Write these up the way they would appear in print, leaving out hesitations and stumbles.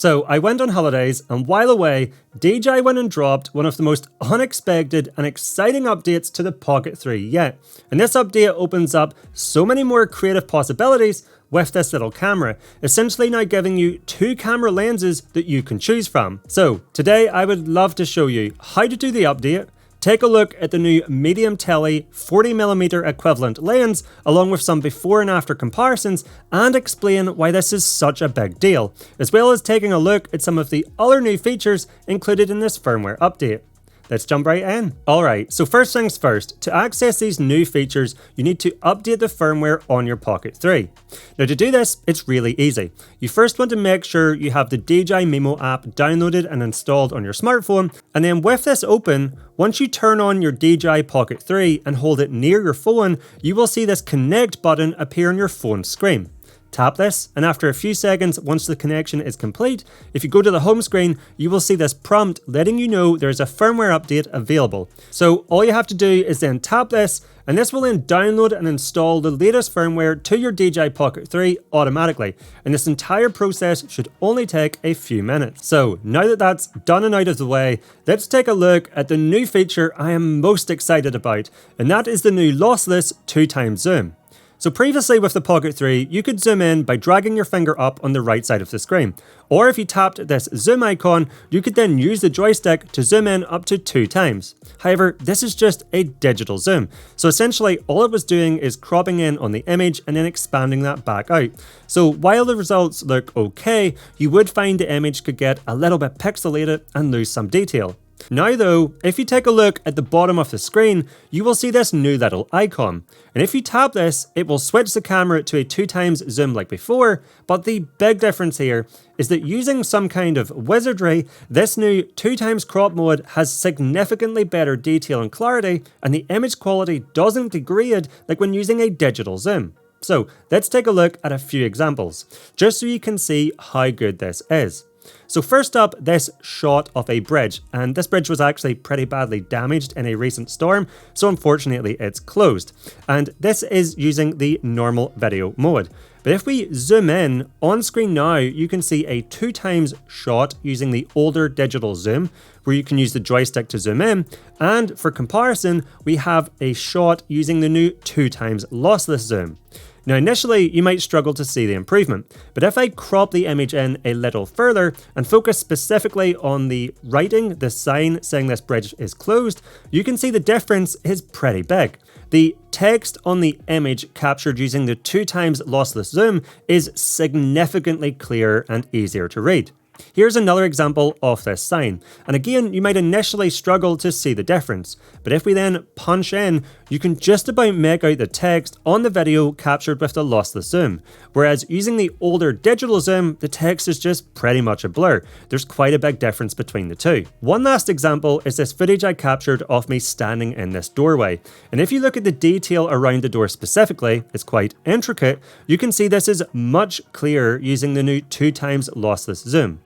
So I went on holidays, and while away, DJI went and dropped one of the most unexpected and exciting updates to the Pocket 3 yet. And this update opens up so many more creative possibilities with this little camera, essentially now giving you two camera lenses that you can choose from. So today I would love to show you how to do the update, take a look at the new medium tele 40mm equivalent lens, along with some before and after comparisons, and explain why this is such a big deal, as well as taking a look at some of the other new features included in this firmware update. Let's jump right in. Alright, so first things first, to access these new features, you need to update the firmware on your Pocket 3. Now to do this, it's really easy. You first want to make sure you have the DJI Mimo app downloaded and installed on your smartphone, and then with this open, once you turn on your DJI Pocket 3 and hold it near your phone, you will see this connect button appear on your phone screen. Tap this, and after a few seconds, once the connection is complete, if you go to the home screen, you will see this prompt letting you know there's a firmware update available. So all you have to do is then tap this, and this will then download and install the latest firmware to your DJI Pocket 3 automatically. And this entire process should only take a few minutes. So now that that's done and out of the way, let's take a look at the new feature I am most excited about, and that is the new Lossless 2x zoom. So previously with the Pocket 3, you could zoom in by dragging your finger up on the right side of the screen. Or if you tapped this zoom icon, you could then use the joystick to zoom in up to 2 times. However, this is just a digital zoom. So essentially all it was doing is cropping in on the image and then expanding that back out. So while the results look okay, you would find the image could get a little bit pixelated and lose some detail. Now though, if you take a look at the bottom of the screen, you will see this new little icon. And if you tap this, it will switch the camera to a 2x zoom like before, but the big difference here is that using some kind of wizardry, this new 2x crop mode has significantly better detail and clarity, and the image quality doesn't degrade like when using a digital zoom. So let's take a look at a few examples, just so you can see how good this is. So first up, this shot of a bridge, and this bridge was actually pretty badly damaged in a recent storm, so unfortunately it's closed. And this is using the normal video mode. But if we zoom in, on screen now, you can see a 2x shot using the older digital zoom, where you can use the joystick to zoom in, and for comparison, we have a shot using the new 2x lossless zoom. Now initially you might struggle to see the improvement, but if I crop the image in a little further and focus specifically on the writing, the sign saying this bridge is closed, you can see the difference is pretty big. The text on the image captured using the 2x lossless zoom is significantly clearer and easier to read. Here's another example of this sign, and again you might initially struggle to see the difference, but if we then punch in, you can just about make out the text on the video captured with the lossless zoom, whereas using the older digital zoom, the text is just pretty much a blur. There's quite a big difference between the two. One last example is this footage I captured of me standing in this doorway, and if you look at the detail around the door specifically, it's quite intricate. You can see this is much clearer using the new 2x lossless zoom.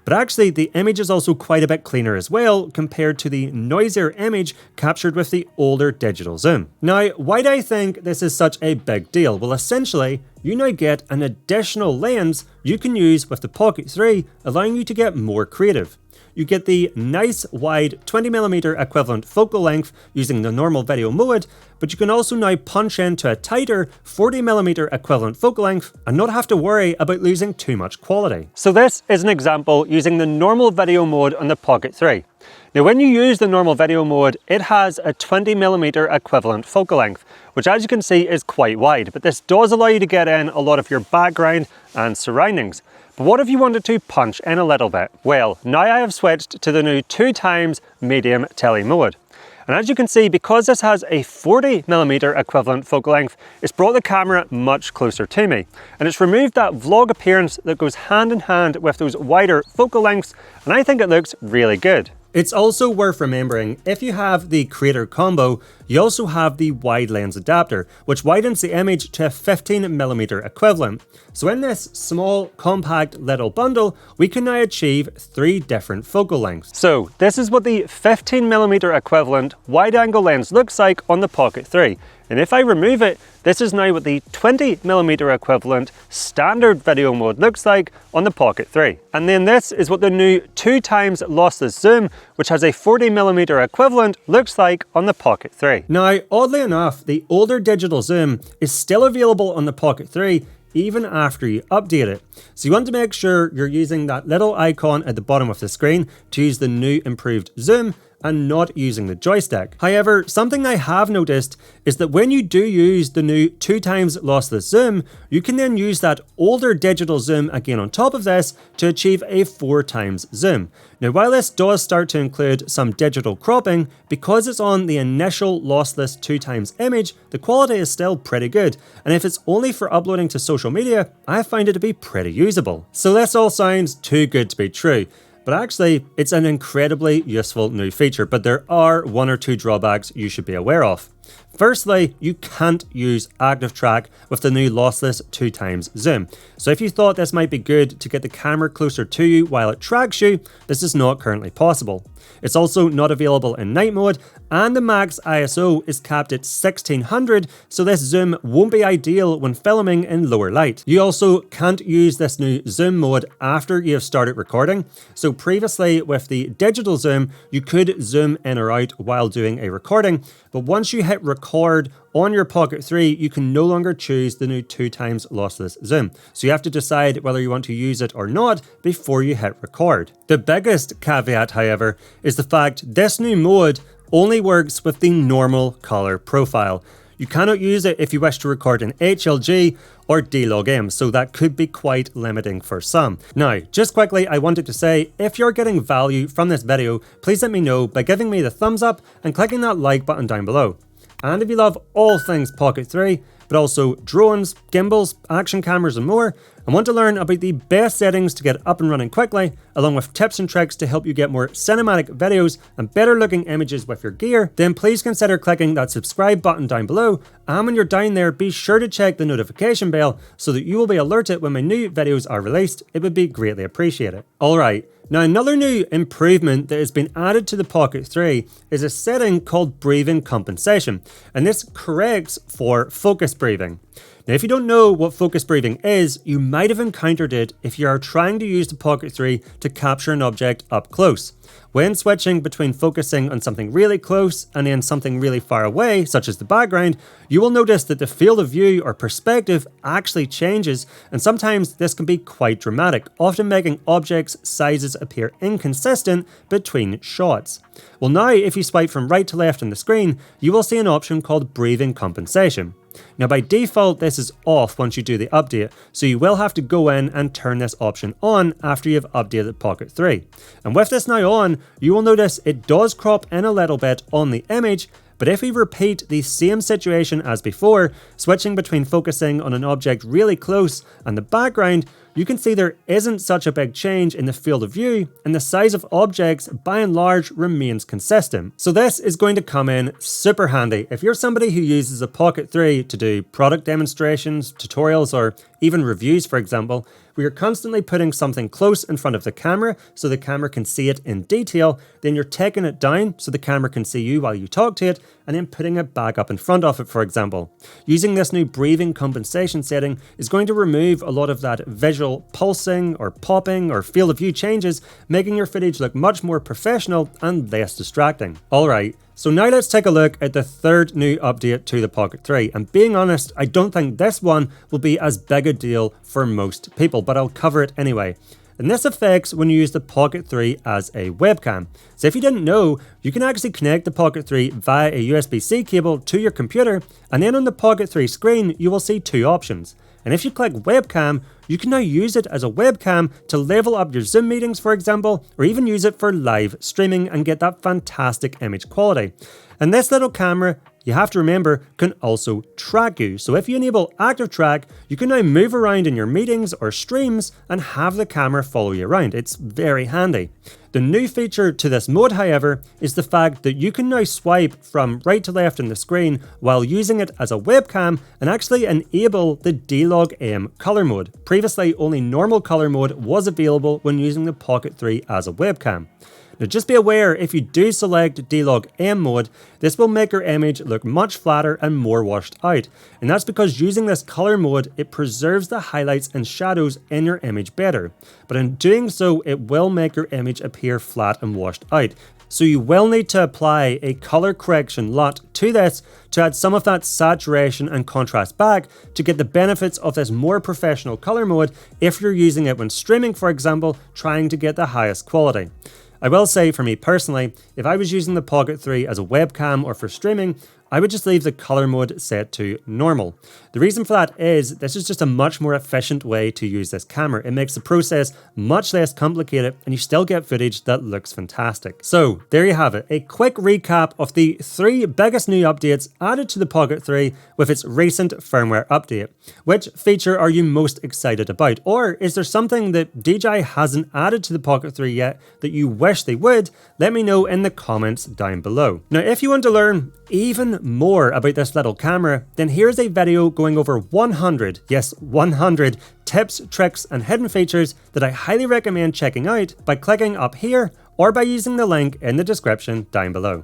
But actually, the image is also quite a bit cleaner as well compared to the noisier image captured with the older digital zoom. Now, why do I think this is such a big deal? Well, essentially, you now get an additional lens you can use with the Pocket 3, allowing you to get more creative. You get the nice wide 20mm equivalent focal length using the normal video mode, but you can also now punch into a tighter 40mm equivalent focal length and not have to worry about losing too much quality. So this is an example using the normal video mode on the Pocket 3. Now when you use the normal video mode, it has a 20mm equivalent focal length, which as you can see is quite wide, but this does allow you to get in a lot of your background and surroundings. But what if you wanted to punch in a little bit? Well, now I have switched to the new 2x medium tele mode. And as you can see, because this has a 40mm equivalent focal length, it's brought the camera much closer to me. And it's removed that vlog appearance that goes hand in hand with those wider focal lengths, and I think it looks really good. It's also worth remembering, if you have the creator combo, you also have the wide lens adapter, which widens the image to a 15mm equivalent. So in this small, compact little bundle, we can now achieve 3 different focal lengths. So this is what the 15mm equivalent wide angle lens looks like on the Pocket 3. And if I remove it, this is now what the 20mm equivalent standard video mode looks like on the Pocket 3. And then this is what the new 2x lossless zoom, which has a 40mm equivalent, looks like on the Pocket 3. Now, oddly enough, the older digital zoom is still available on the Pocket 3 even after you update it. So you want to make sure you're using that little icon at the bottom of the screen to use the new improved zoom and not using the joystick. However, something I have noticed is that when you do use the new 2x lossless zoom, you can then use that older digital zoom again on top of this to achieve a 4x zoom. Now, while this does start to include some digital cropping, because it's on the initial lossless 2x image, the quality is still pretty good. And if it's only for uploading to social media, I find it to be pretty usable. So this all sounds too good to be true. But actually, it's an incredibly useful new feature, but there are one or two drawbacks you should be aware of. Firstly, you can't use active track with the new lossless 2x zoom. So if you thought this might be good to get the camera closer to you while it tracks you, this is not currently possible. It's also not available in night mode, and the max ISO is capped at 1600, so this zoom won't be ideal when filming in lower light. You also can't use this new zoom mode after you have started recording. So previously with the digital zoom, you could zoom in or out while doing a recording, but once you hit record on your Pocket 3, you can no longer choose the new 2x lossless zoom. So you have to decide whether you want to use it or not before you hit record. The biggest caveat, however, is the fact this new mode only works with the normal color profile. You cannot use it if you wish to record in HLG or D-Log-M, so that could be quite limiting for some. Now, just quickly, I wanted to say, if you're getting value from this video, please let me know by giving me the thumbs up and clicking that like button down below. And if you love all things Pocket 3, but also drones, gimbals, action cameras and more, and want to learn about the best settings to get up and running quickly, along with tips and tricks to help you get more cinematic videos and better looking images with your gear, then please consider clicking that subscribe button down below, and when you're down there, be sure to check the notification bell so that you will be alerted when my new videos are released. It would be greatly appreciated. Alright, now another new improvement that has been added to the Pocket 3 is a setting called breathing compensation, and this corrects for focus breathing. Now, if you don't know what focus breathing is, you might have encountered it if you are trying to use the Pocket 3 to capture an object up close. When switching between focusing on something really close and then something really far away, such as the background, you will notice that the field of view or perspective actually changes, and sometimes this can be quite dramatic, often making objects' sizes appear inconsistent between shots. Well, now if you swipe from right to left on the screen, you will see an option called breathing compensation. Now by default this is off once you do the update, so you will have to go in and turn this option on after you've updated Pocket 3. And with this now on, you will notice it does crop in a little bit on the image, but if we repeat the same situation as before, switching between focusing on an object really close and the background, you can see there isn't such a big change in the field of view, and the size of objects by and large remains consistent. So this is going to come in super handy if you're somebody who uses a Pocket 3 to do product demonstrations, tutorials, or even reviews, for example, where you're constantly putting something close in front of the camera so the camera can see it in detail, then you're taking it down so the camera can see you while you talk to it, and then putting it back up in front of it, for example. Using this new breathing compensation setting is going to remove a lot of that visual pulsing or popping or field of view changes, making your footage look much more professional and less distracting. Alright, so now let's take a look at the third new update to the Pocket 3, and being honest, I don't think this one will be as big a deal for most people, but I'll cover it anyway. And this affects when you use the Pocket 3 as a webcam. So if you didn't know, you can actually connect the Pocket 3 via a USB-C cable to your computer, and then on the Pocket 3 screen you will see two options. And if you click webcam, you can now use it as a webcam to level up your Zoom meetings, for example, or even use it for live streaming and get that fantastic image quality. And this little camera, you have to remember, can also track you. So if you enable active track, you can now move around in your meetings or streams and have the camera follow you around. It's very handy. The new feature to this mode, however, is the fact that you can now swipe from right to left on the screen while using it as a webcam and actually enable the D-Log-M color mode. Previously, only normal color mode was available when using the Pocket 3 as a webcam. Now just be aware, if you do select D-Log M mode, this will make your image look much flatter and more washed out. And that's because using this color mode, it preserves the highlights and shadows in your image better. But in doing so, it will make your image appear flat and washed out. So you will need to apply a color correction LUT to this to add some of that saturation and contrast back to get the benefits of this more professional color mode if you're using it when streaming, for example, trying to get the highest quality. I will say, for me personally, if I was using the Pocket 3 as a webcam or for streaming, I would just leave the color mode set to normal. The reason for that is this is just a much more efficient way to use this camera. It makes the process much less complicated and you still get footage that looks fantastic. So there you have it, a quick recap of the 3 biggest new updates added to the Pocket 3 with its recent firmware update. Which feature are you most excited about? Or is there something that DJI hasn't added to the Pocket 3 yet that you wish they would? Let me know in the comments down below. Now if you want to learn even more about this little camera, then here's a video going over 100, yes 100 tips, tricks and hidden features that I highly recommend checking out by clicking up here or by using the link in the description down below.